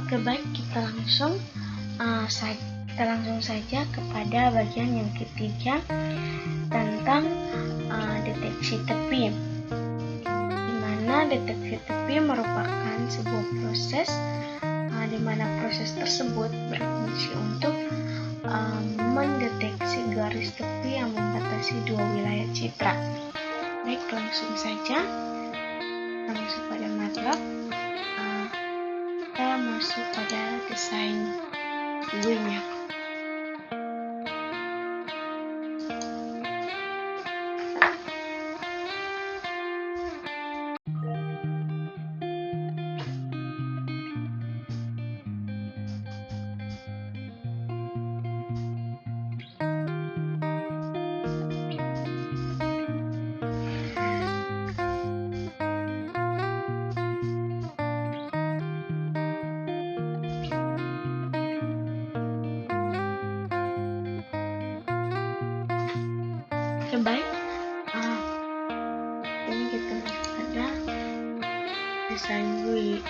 Oke, baik, kita langsung saja kepada bagian yang ketiga tentang deteksi tepi, di mana deteksi tepi merupakan sebuah proses di mana proses tersebut berfungsi untuk mendeteksi garis tepi yang membatasi dua wilayah citra. Baik, langsung saja pada MATLAB. Kita masuk pada desain GUI-nya. Oke, baik, ini kita masuk pada desain GUI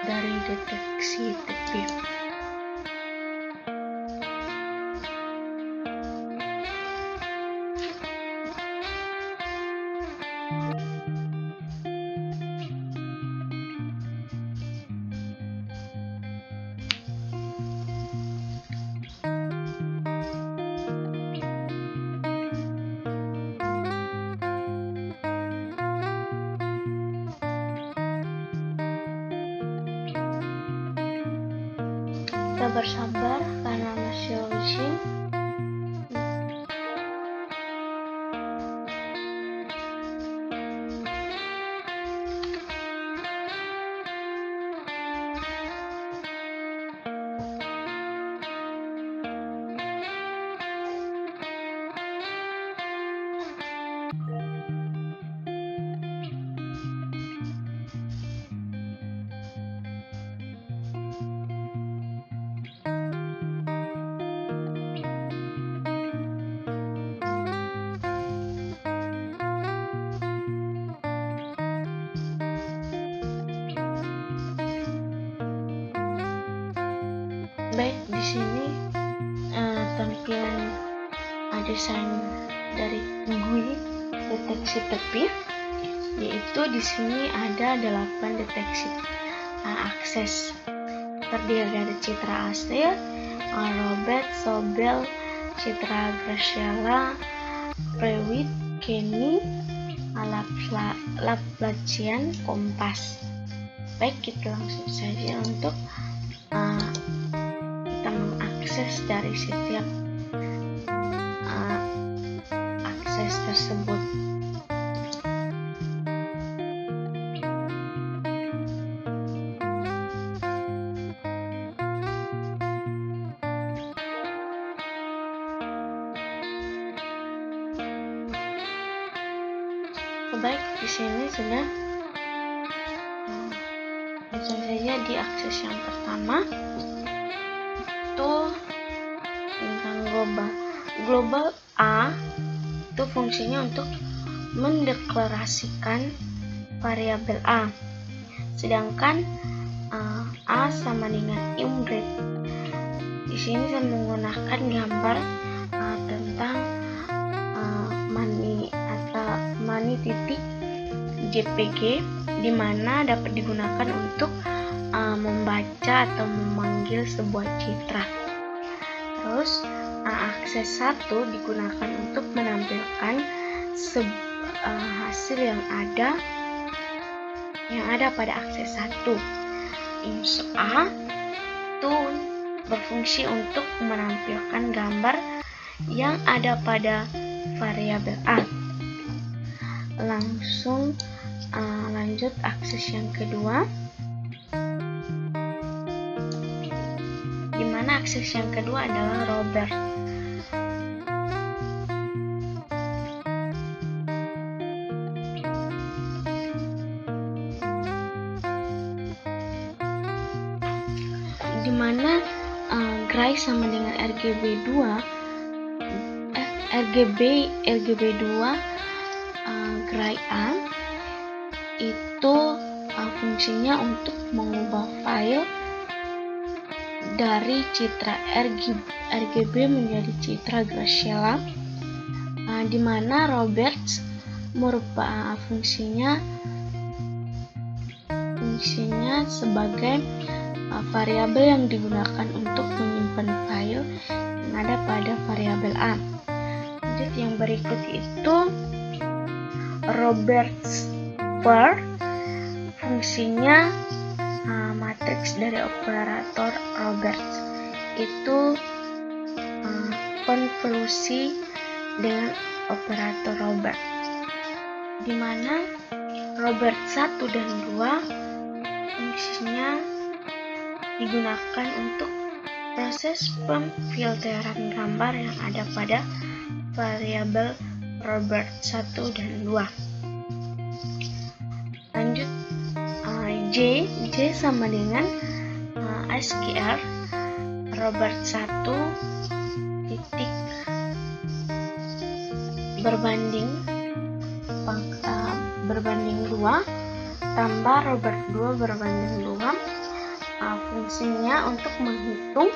dari deteksi tepi. Kita bersabar karena masih loading. Baik, di sini tampilan desain dari GUI deteksi tepi, yaitu di sini ada 8 deteksi akses, terdiri dari Citra Asil, Robert, Sobel, Citra Graciela, Prewit, Kenny, Laplacian, Kompas. Baik, kita langsung saja untuk kita mengakses dari setiap akses tersebut. Baik, di sini sudah langsung saja di akses yang pertama, itu tentang global A. Itu fungsinya untuk mendeklarasikan variabel A, sedangkan A sama dengan imgrade. Di sini saya menggunakan gambar tentang money titik JPG, di mana dapat digunakan untuk membaca atau memanggil sebuah citra. Terus akses 1 digunakan untuk menampilkan hasil yang ada pada akses 1. Ins A itu berfungsi untuk menampilkan gambar yang ada pada variabel A. Langsung lanjut akses yang kedua, di mana akses yang kedua adalah Robert. Di mana Gray sama dengan RGB2 Gray A itu fungsinya untuk mengubah file dari citra RGB menjadi citra Graciela, di mana Roberts merupakan fungsinya sebagai variabel yang digunakan untuk menyimpan file yang ada pada variabel A. Lanjut, yang berikut itu Roberts var, fungsinya matriks dari operator Roberts itu konvolusi dengan operator Roberts, di mana Roberts 1 dan 2 fungsinya digunakan untuk proses pemfilteran gambar yang ada pada variabel Roberts 1 dan 2. Lanjut, J sama dengan SQR Roberts 1 titik berbanding 2 tambah Robert 2 berbanding 2. Fungsinya untuk menghitung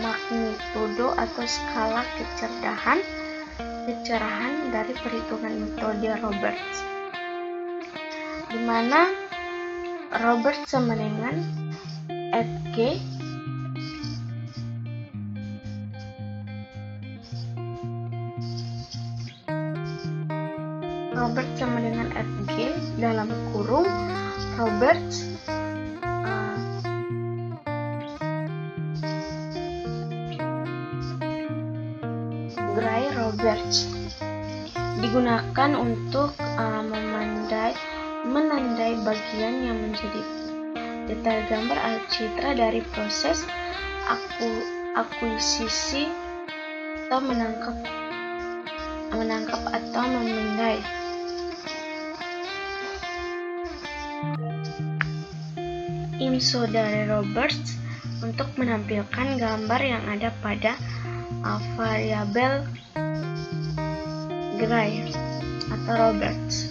magnitudo atau skala kecerahan dari perhitungan metode Roberts, di mana Roberts sama dengan Fg dalam kurung Roberts Gray Roberts digunakan untuk menandai bagian yang menjadi detail gambar atau citra dari proses akuisisi atau menangkap atau memindai. IMSO dari Roberts untuk menampilkan gambar yang ada pada variabel Gray atau Roberts.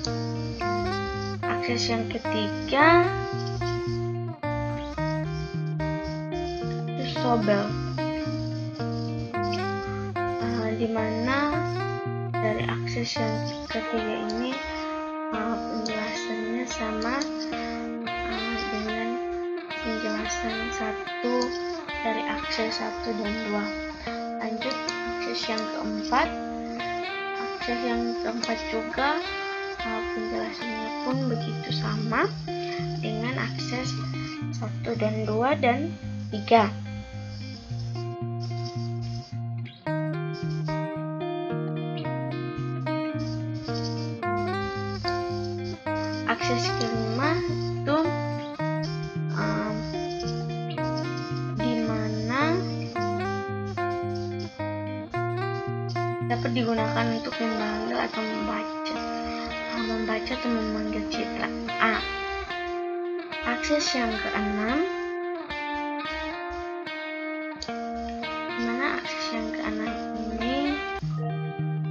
Akses yang ketiga itu Sobel, di mana dari akses yang ketiga ini penjelasannya sama dengan penjelasan 1 dari akses 1 dan 2. Lanjut, akses yang keempat. Akses yang keempat juga penjelasannya pun begitu sama dengan akses 1 dan 2 dan 3. Akses kelima itu di mana dapat digunakan untuk memanggil atau membaca atau memanggil citra A. Akses yang keenam, di mana akses yang keenam ini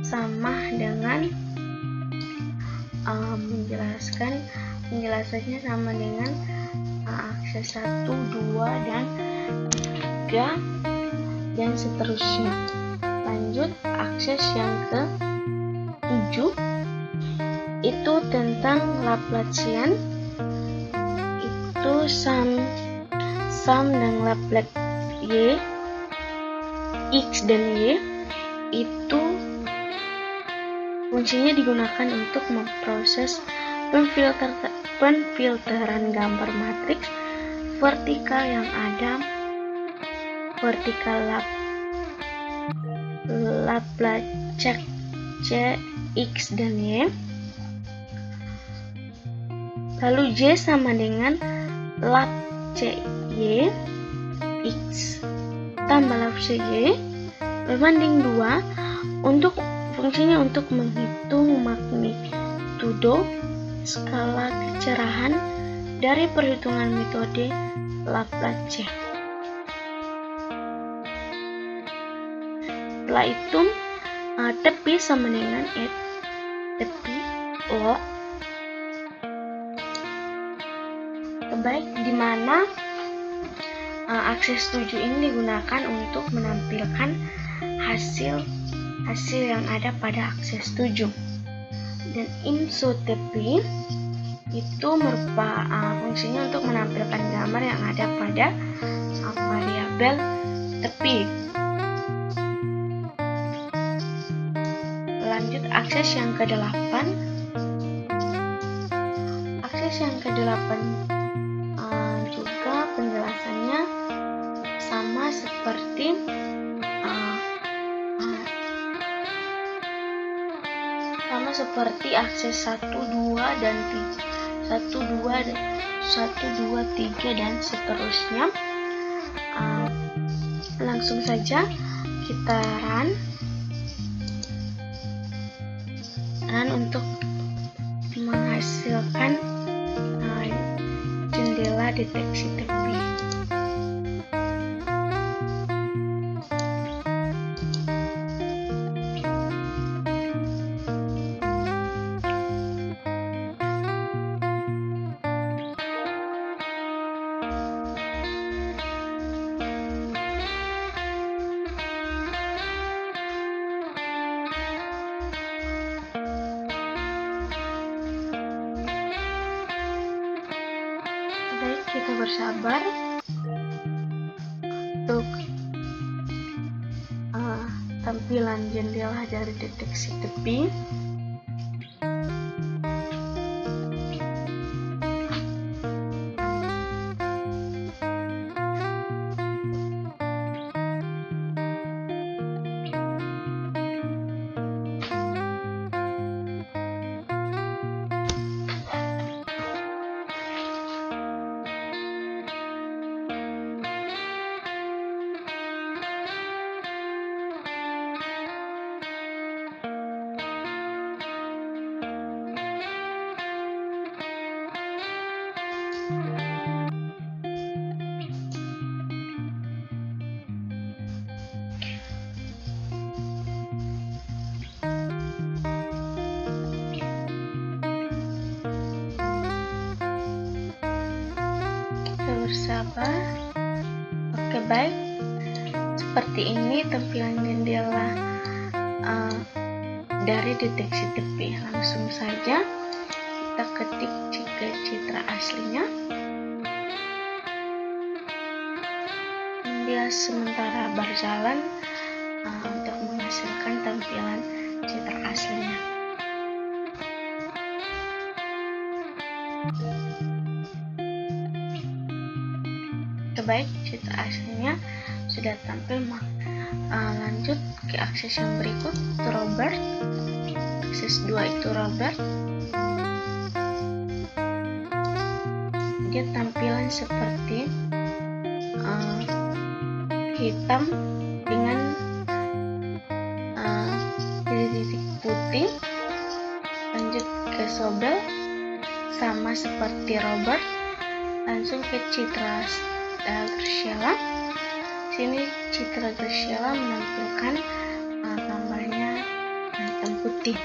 sama dengan penjelasannya sama dengan akses 1, 2, dan 3 dan seterusnya. Lanjut, akses yang ke-7 itu tentang Laplacian, itu sum dan Laplace y, x dan y itu fungsinya digunakan untuk memproses pemfilteran gambar matriks vertikal yang ada Laplace c, x dan y. Lalu J sama dengan lap C Y X tambah lap C Y berbanding 2 untuk fungsinya untuk menghitung magnitudo skala kecerahan dari perhitungan metode Laplace. Setelah itu tepi sama dengan tepi log baik, di mana akses 7 ini digunakan untuk menampilkan hasil yang ada pada akses 7. Dan InsoTP itu fungsinya untuk menampilkan gambar yang ada pada variabel tepi. Lanjut, akses yang ke-8. Akses yang ke-8 juga penjelasannya sama seperti akses 1, 2, dan 3, 1, 2, 3 dan seterusnya. Langsung saja kita run untuk menghasilkan jendela deteksi tepi. Baik, kita bersabar untuk tampilan jendela dari deteksi tepi. Bersabar. Oke, baik, seperti ini tampilan jendela dari deteksi tepi. Langsung saja kita ketik citra aslinya. Dia sementara berjalan untuk menghasilkan tampilan citra aslinya. Baik, citra aslinya sudah tampil. Lanjut ke akses yang berikut, itu Robert. Akses 2 itu Robert. Dia tampilan seperti hitam dengan titik putih. Lanjut ke Sobel, sama seperti Robert. Langsung ke citra Graciela. Sini citra Graciela menampilkan gambarnya hitam putih.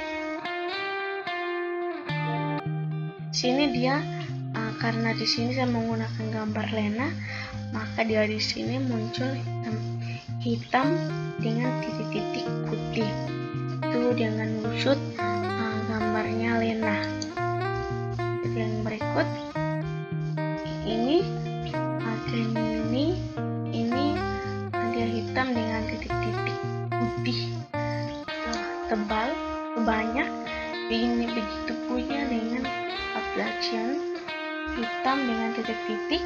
Sini dia karena di sini saya menggunakan gambar Lena, maka dia di sini muncul hitam dengan titik-titik putih. Itu dengan wujud gambarnya Lena. Yang berikut ini dia hitam dengan titik-titik putih tebal banyak. Ini begitu punya dengan Appalachian hitam dengan titik-titik.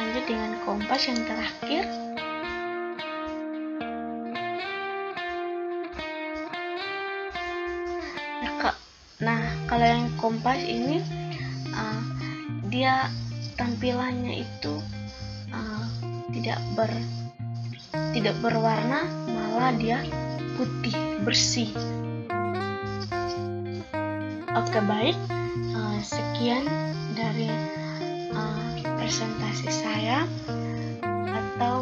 Lanjut dengan kompas yang terakhir. Nah, kalau yang kompas ini dia tampilannya itu tidak berwarna, malah dia putih bersih. Oke, baik, sekian dari presentasi saya atau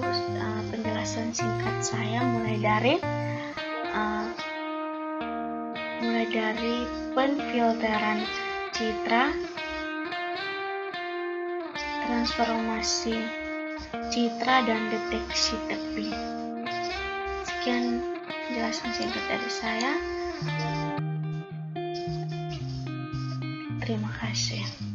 penjelasan singkat saya mulai dari penfilteran citra, transformasi citra dan deteksi tepi. Sekian penjelasan singkat dari saya. Terima kasih.